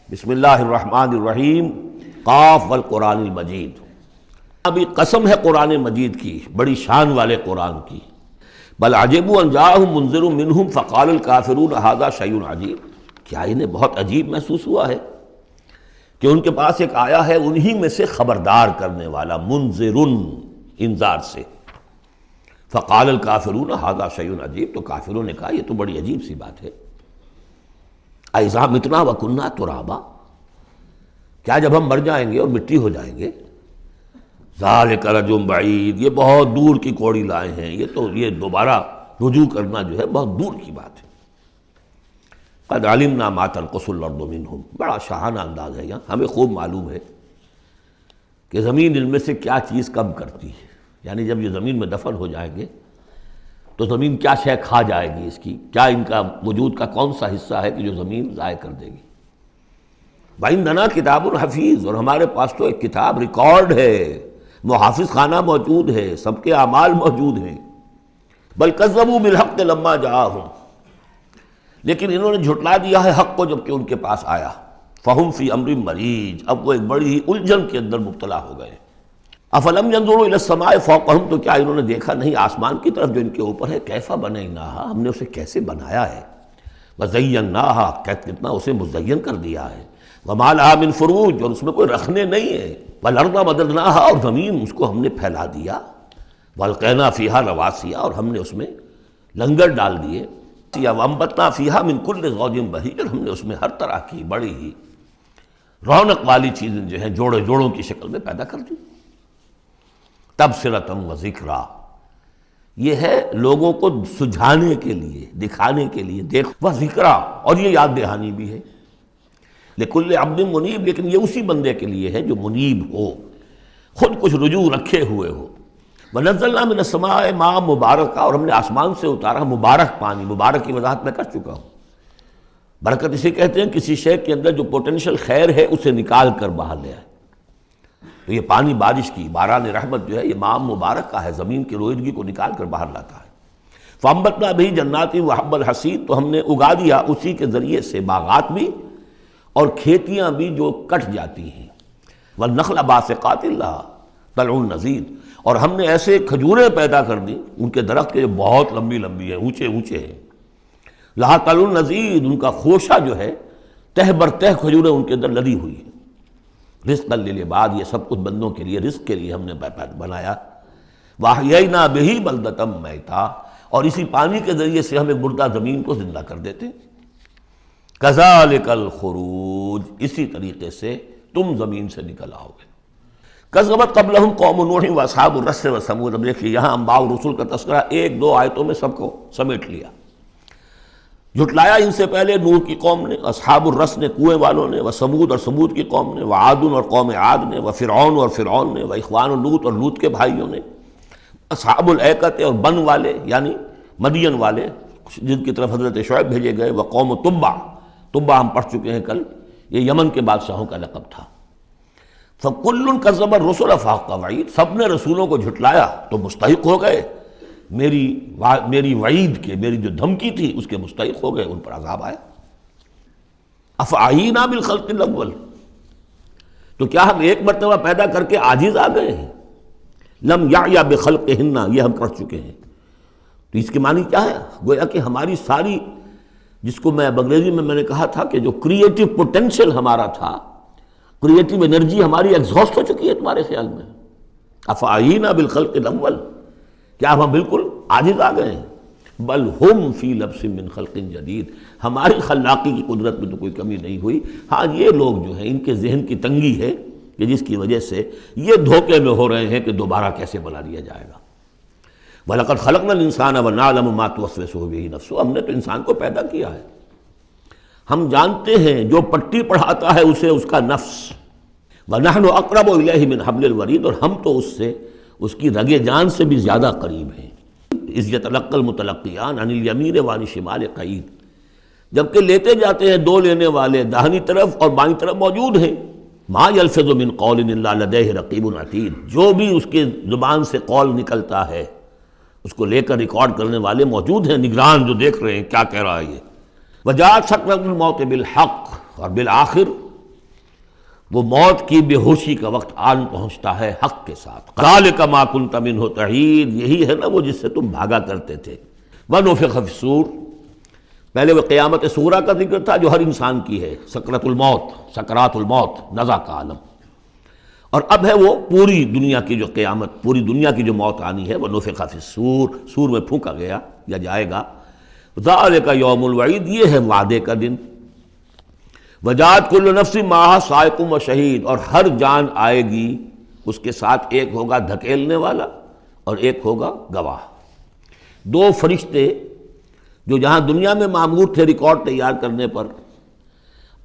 بسم اللہ الرحمن الرحیم قاف والقرآن المجید۔ ابھی قسم ہے قرآن مجید کی، بڑی شان والے قرآن کی۔ بل عجبوا ان جاءهم منذر منهم فقال الکافرون ھذا شیء عجیب، کیا انہیں بہت عجیب محسوس ہوا ہے کہ ان کے پاس ایک آیا ہے انہی میں سے خبردار کرنے والا، منذر انذار سے۔ فقال الکافرون ھذا شیء عجیب، تو کافروں نے کہا یہ تو بڑی عجیب سی بات ہے۔ اذا متنا وکنا ترابا، کیا جب ہم مر جائیں گے اور مٹی ہو جائیں گے؟ ذالک رجل بعید، یہ بہت دور کی کوڑی لائے ہیں، یہ دوبارہ رجوع کرنا جو ہے بہت دور کی بات ہے۔ قد علمنا ما تنقص الارض منہم، بڑا شاہانہ انداز ہے یہاں، ہمیں خوب معلوم ہے کہ زمین ان میں سے کیا چیز کم کرتی ہے، یعنی جب یہ زمین میں دفن ہو جائیں گے تو زمین کیا شے کھا جائے گی، اس کی کیا، ان کا وجود کا کون سا حصہ ہے کہ جو زمین ضائع کر دے گی۔ وَعِندَنَا كِتَابٌ حفیظ، اور ہمارے پاس تو ایک کتاب ریکارڈ ہے، محافظ خانہ موجود ہے، سب کے اعمال موجود ہیں۔ بل کذبوا بالحق لما جاءهم، لیکن انہوں نے جھٹلا دیا ہے حق کو جب کہ ان کے پاس آیا۔ فہم فی امر مریج، اب وہ ایک بڑی ہی الجھن کے اندر مبتلا ہو گئے۔ افلم ينظروا الى السماء فوقهم، تو کیا انہوں نے دیکھا نہیں آسمان کی طرف جو ان کے اوپر ہے؟ کیف بنیناها، ہم نے اسے کیسے بنایا ہے۔ وزیناها، کتنا اسے مزین کر دیا ہے۔ وما لها من فروج، اور اس میں کوئی رکھنے نہیں ہے۔ والارض مددناها، اور زمین اس کو ہم نے پھیلا دیا۔ والقینا فیہا رواسیا، اور ہم نے اس میں لنگر ڈال دیے۔ وانبتنا فیہا من کل زوج بہیج، اور ہم نے اس میں ہر طرح کی بڑی ہی رونق والی چیزیں جو ہیں جوڑے جوڑوں کی شکل میں پیدا کر دی۔ تبصرۃ و ذکریٰ، یہ ہے لوگوں کو سجھانے کے لیے، دکھانے کے لیے، دیکھ و ذکریٰ، اور یہ یاد دہانی بھی ہے۔ لکل عبد منیب، لیکن یہ اسی بندے کے لیے ہے جو منیب ہو، خود کچھ رجوع رکھے ہوئے ہو۔ ونزلنا من السماء ماء مبارکا، اور ہم نے آسمان سے اتارا مبارک پانی۔ مبارک کی وضاحت میں کر چکا ہوں۔ برکت اسے کہتے ہیں کسی شے کے اندر جو پوٹینشل خیر ہے اسے نکال کر باہر لے آئے۔ تو یہ پانی بارش کی، باران رحمت جو ہے یہ ماء مبارک کا ہے، زمین کی روئیدگی کو نکال کر باہر لاتا ہے۔ فانبتنا بہ جنات وحب الحصید، تو ہم نے اگا دیا اسی کے ذریعے سے باغات بھی اور کھیتیاں بھی جو کٹ جاتی ہیں۔ والنخل باسقات لہا طلع نضید، اور ہم نے ایسے کھجوریں پیدا کر دی، ان کے درخت کے جو بہت لمبی لمبی ہیں، اونچے اونچے ہیں۔ لہا طلع نضید، ان کا خوشہ جو ہے تہ بر تہ کھجوریں ان کے اندر لدی ہوئی ہیں۔ رزقا للعباد، یہ سب کچھ بندوں کے لیے، رزق کے لیے ہم نے بنایا۔ واحیینا بہ بلدۃ میتا، اور اسی پانی کے ذریعے سے ہم ایک مردہ زمین کو زندہ کر دیتے۔ کذالک الخروج، اسی طریقے سے تم زمین سے نکل آؤ گے۔ کذبت قبلہم قوم نوح واصحاب الرس وثمود، اب دیکھیے یہاں انباء الرسل کا تذکرہ ایک دو آیتوں میں سب کو سمیٹ لیا۔ جھٹلایا ان سے پہلے نوح کی قوم نے، اصحاب الرس نے، کنویں والوں نے، وثمود اور ثمود کی قوم نے، وعاد اور قوم عاد نے، وفرعون اور فرعون نے، واخوان لوط اور لوط کے بھائیوں نے، اصحاب الایکۃ اور بن والے یعنی مدین والے جن کی طرف حضرت شعیب بھیجے گئے، وقوم تبع، تبع ہم پڑھ چکے ہیں کل، یہ یمن کے بادشاہوں کا لقب تھا۔ فکل کذب الرسل فحق وعید، سب نے رسولوں کو جھٹلایا تو مستحق ہو گئے میری وعید کے، میری جو دھمکی تھی اس کے مستحق ہو گئے، ان پر عذاب آیا۔ افعینا بالخلق الاول، تو کیا ہم ایک مرتبہ پیدا کر کے عاجز آ گئے ہیں؟ لم یعیا بخلقہن، یہ ہم پڑھ چکے ہیں۔ تو اس کے معنی کیا ہے؟ گویا کہ ہماری ساری، جس کو میں انگریزی میں نے کہا تھا کہ جو کریٹو پوٹینشل ہمارا تھا، کریٹو انرجی ہماری ایگزاسٹ ہو چکی ہے تمہارے خیال میں۔ افعینا بالخلق الاول، کیا ہم بالکل عاجز آ گئے ہیں؟ بل ہم فی لبس من خلق جدید، ہماری خلاقی کی قدرت میں تو کوئی کمی نہیں ہوئی۔ ہاں یہ لوگ جو ہیں ان کے ذہن کی تنگی ہے کہ جس کی وجہ سے یہ دھوکے میں ہو رہے ہیں کہ دوبارہ کیسے بنا لیا جائے گا۔ وَلَقَدْ خَلَقْنَا الْإِنسَانَ وَنَعْلَمُ مَا تُوَسْوِسُ بِهِ نَفْسُهُ، ہم نے تو انسان کو پیدا کیا ہے، ہم جانتے ہیں جو پٹی پڑھاتا ہے اسے اس کا نفس۔ وَنَحْنُ أَقْرَبُ إِلَيْهِ مِنْ حَبْلِ الْوَرِيدِ، اور ہم تو اس سے، اس کی رگ جان سے بھی زیادہ قریب ہیں۔ اِذْ يَتَلَقَّى الْمُتَلَقِّيَانِ عَنِ الْيَمِينِ وَعَنِ الشِّمَالِ قَعِيدٌ، جبکہ لیتے جاتے ہیں دو لینے والے داہنی طرف اور بائیں طرف موجود ہیں۔ مَا يَلْفِظُ مِنْ قَوْلٍ إِلَّا لَدَيْهِ رَقِيبٌ عَتِيدٌ، جو بھی اس کے زبان سے قول نکلتا ہے اس کو لے کر ریکارڈ کرنے والے موجود ہیں، نگران جو دیکھ رہے ہیں کیا کہہ رہا ہے یہ۔ وَجَاءَتْ سَكْرَةُ الْمَوْتِ بِالْحَقِّ، اور بالآخر وہ موت کی بے ہوشی کا وقت آن پہنچتا ہے حق کے ساتھ۔ ذالک ما کنت منہ تحید، یہی ہے نا وہ جس سے تم بھاگا کرتے تھے۔ ونفخ فی الصور، پہلے وہ قیامت صغریٰ کا ذکر تھا جو ہر انسان کی ہے، سکرۃ الموت، سکرات الموت، نزع کا عالم، اور اب ہے وہ پوری دنیا کی جو قیامت، پوری دنیا کی جو موت آنی ہے، وہ نفخ فی الصور، سور میں پھونکا گیا یا جائے گا۔ ذالک یوم الوعید، یہ ہے وعدے کا دن۔ وجاءت کل نفس معہا سائق و شہید، اور ہر جان آئے گی، اس کے ساتھ ایک ہوگا دھکیلنے والا اور ایک ہوگا گواہ۔ دو فرشتے جو جہاں دنیا میں مامور تھے ریکارڈ تیار کرنے پر،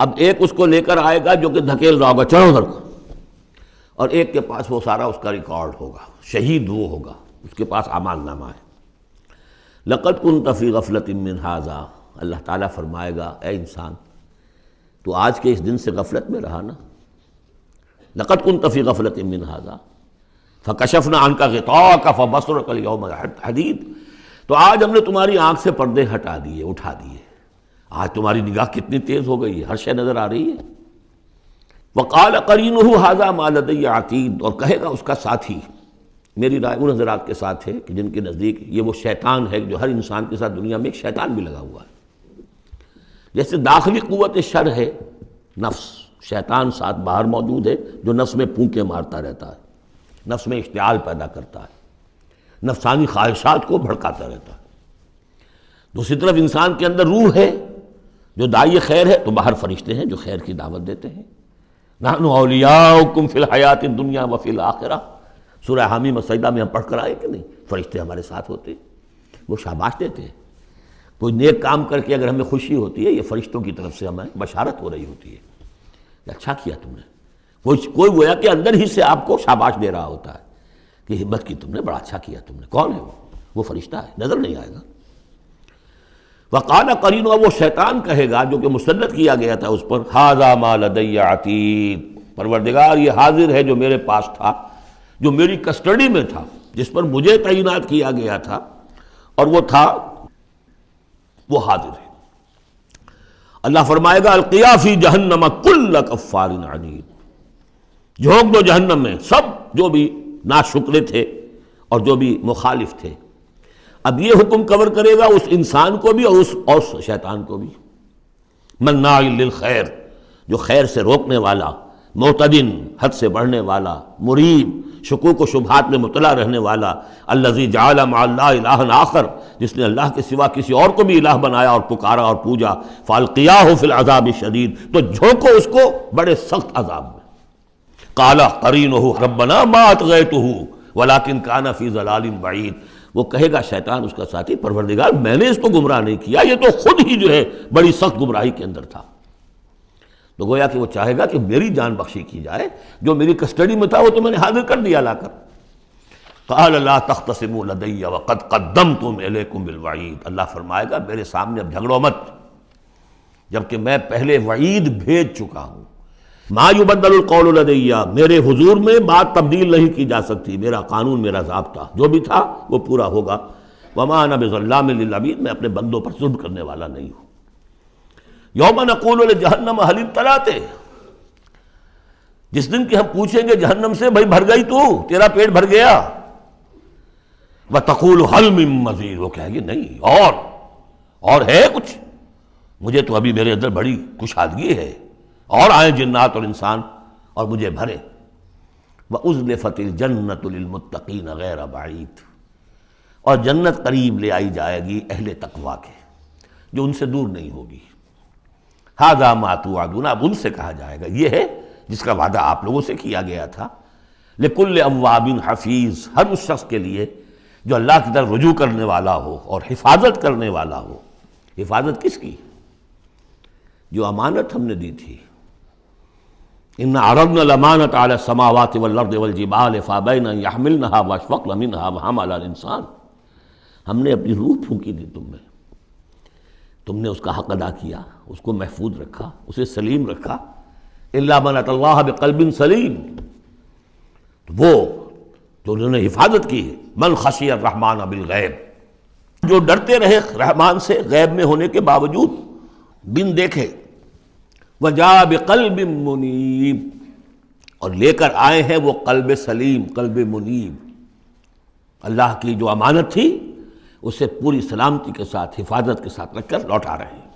اب ایک اس کو لے کر آئے گا جو کہ دھکیل رہا ہوگا، چڑھو ادھر، اور ایک کے پاس وہ سارا اس کا ریکارڈ ہوگا، شہید وہ ہوگا، اس کے پاس اعمال نامہ ہے۔ لقد كنت في غفلة من هذا، اللہ تعالیٰ فرمائے گا اے انسان تو آج کے اس دن سے غفلت میں رہا نا۔ لقد كنت في غفلة من هذا فكشفنا عنك غطاءك فبصرك اليوم حديد، تو آج ہم نے تمہاری آنکھ سے پردے ہٹا دیے، اٹھا دیے، آج تمہاری نگاہ کتنی تیز ہو گئی ہے، ہر شے نظر آ رہی ہے۔ وقال قرینہ ھذا ما لدی عتید، اور کہے گا اس کا ساتھی، میری رائے ان حضرات کے ساتھ ہے کہ جن کے نزدیک یہ وہ شیطان ہے جو ہر انسان کے ساتھ دنیا میں ایک شیطان بھی لگا ہوا ہے۔ جیسے داخلی قوت شر ہے نفس، شیطان ساتھ باہر موجود ہے جو نفس میں پھونکے مارتا رہتا ہے، نفس میں اشتعال پیدا کرتا ہے، نفسانی خواہشات کو بھڑکاتا رہتا ہے۔ دوسری طرف انسان کے اندر روح ہے جو داعی خیر ہے، تو باہر فرشتے ہیں جو خیر کی دعوت دیتے ہیں۔ نحن اولیاؤکم فی الحیات الدنیا وفی الآخرہ، سورہ حامیم السجدہ میں ہم پڑھ کر آئے کہ نہیں، فرشتے ہمارے ساتھ ہوتے، وہ شاباش دیتے ہیں۔ کوئی نیک کام کر کے اگر ہمیں خوشی ہوتی ہے، یہ فرشتوں کی طرف سے ہمیں بشارت ہو رہی ہوتی ہے کہ اچھا کیا تم نے، کوئی گویا کہ اندر ہی سے آپ کو شاباش دے رہا ہوتا ہے کہ ہمت کی تم نے، بڑا اچھا کیا تم نے۔ کون ہے وہ فرشتہ ہے، نظر نہیں آئے گا۔ وقال قرینہ، وہ شیطان کہے گا جو کہ مسلط کیا گیا تھا اس پر، ھذا ما لدی عتید، پروردگار یہ حاضر ہے جو میرے پاس تھا، جو میری کسٹڈی میں تھا، جس پر مجھے تعینات کیا گیا تھا، اور وہ تھا، وہ حاضر ہے۔ اللہ فرمائے گا القیا فی جہنم کل کفار عنید، جھونک دو جہنم میں سب جو بھی ناشکرے تھے اور جو بھی مخالف تھے۔ اب یہ حکم کور کرے گا اس انسان کو بھی اور اس شیطان کو بھی۔ مناع للخیر، جو خیر سے روکنے والا، معتدن، حد سے بڑھنے والا، مریب، شکوک و شبہات میں مبتلا رہنے والا، الذی جعل مع اللہ الہا آخر، جس نے اللہ کے سوا کسی اور کو بھی الہ بنایا اور پکارا اور پوجا، فالقیاہ فی العذاب الشدید، تو جھونکو اس کو بڑے سخت عذاب میں۔ قال قرینہ ربنا ما اطغیتہ ولکن کان فی ضلال بعید، وہ کہے گا شیطان اس کا ساتھی، پروردگار میں نے اس کو گمراہ نہیں کیا، یہ تو خود ہی جو ہے بڑی سخت گمراہی کے اندر تھا۔ تو گویا کہ وہ چاہے گا کہ میری جان بخشی کی جائے، جو میری کسٹڈی میں تھا وہ تو میں نے حاضر کر دیا لا کر۔ قال لا تختصموا لدی وقد قدمت الیکم بالوعید، اللہ فرمائے گا میرے سامنے اب جھگڑو مت، جبکہ میں پہلے وعید بھیج چکا ہوں۔ ما یبدل القول لدی، میرے حضور میں بات تبدیل نہیں کی جا سکتی، میرا قانون، میرا ضابطہ جو بھی تھا وہ پورا ہوگا۔ وما انا بظلام للعبید، میں اپنے بندوں پر ظلم کرنے والا نہیں ہوں۔ یوم نقول لجہنم هل امتلأت، جس دن کہ ہم پوچھیں گے جہنم سے بھائی بھر گئی تو، تیرا پیٹ بھر گیا؟ وتقول هل من مزید، وہ کہے گی نہیں اور ہے کچھ، مجھے تو ابھی میرے اندر بڑی کشادگی ہے، اور آئیں جنات اور انسان اور مجھے بھرے۔ وَأُزْلِفَتِ الْجَنَّةُ لِلْمُتَّقِينَ غَيْرَ بَعِيدٍ، اور جنت قریب لے آئی جائے گی اہل تقویٰ کے، جو ان سے دور نہیں ہوگی۔ هَذَا مَا تُوعَدُونَ، اب ان سے کہا جائے گا یہ ہے جس کا وعدہ آپ لوگوں سے کیا گیا تھا۔ لِكُلِّ أَوَّابٍ حَفِيظٍ، ہر اس شخص کے لیے جو اللہ کی طرف رجوع کرنے والا ہو اور حفاظت کرنے والا ہو۔ حفاظت کس کی؟ جو امانت ہم نے دی تھی۔ ان عرضنا الامانۃ علی السماوات والارض والجبال فابین ان یحملنها واشفقن منها وحملها الانسان، ہم نے اپنی روح پھونکی دی تم نے اس کا حق ادا کیا، اس کو محفوظ رکھا، اسے سلیم رکھا۔ الا من اتى الله بقلب سلیم، تو وہ جو انہوں نے حفاظت کی، من خشی الرحمن بالغیب، جو ڈرتے رہے رحمان سے غیب میں ہونے کے باوجود، بن دیکھے۔ وجاء بقلب منیب، اور لے کر آئے ہیں وہ قلب سلیم، قلب منیب، اللہ کی جو امانت تھی اسے پوری سلامتی کے ساتھ، حفاظت کے ساتھ رکھ کر لوٹا رہے ہیں۔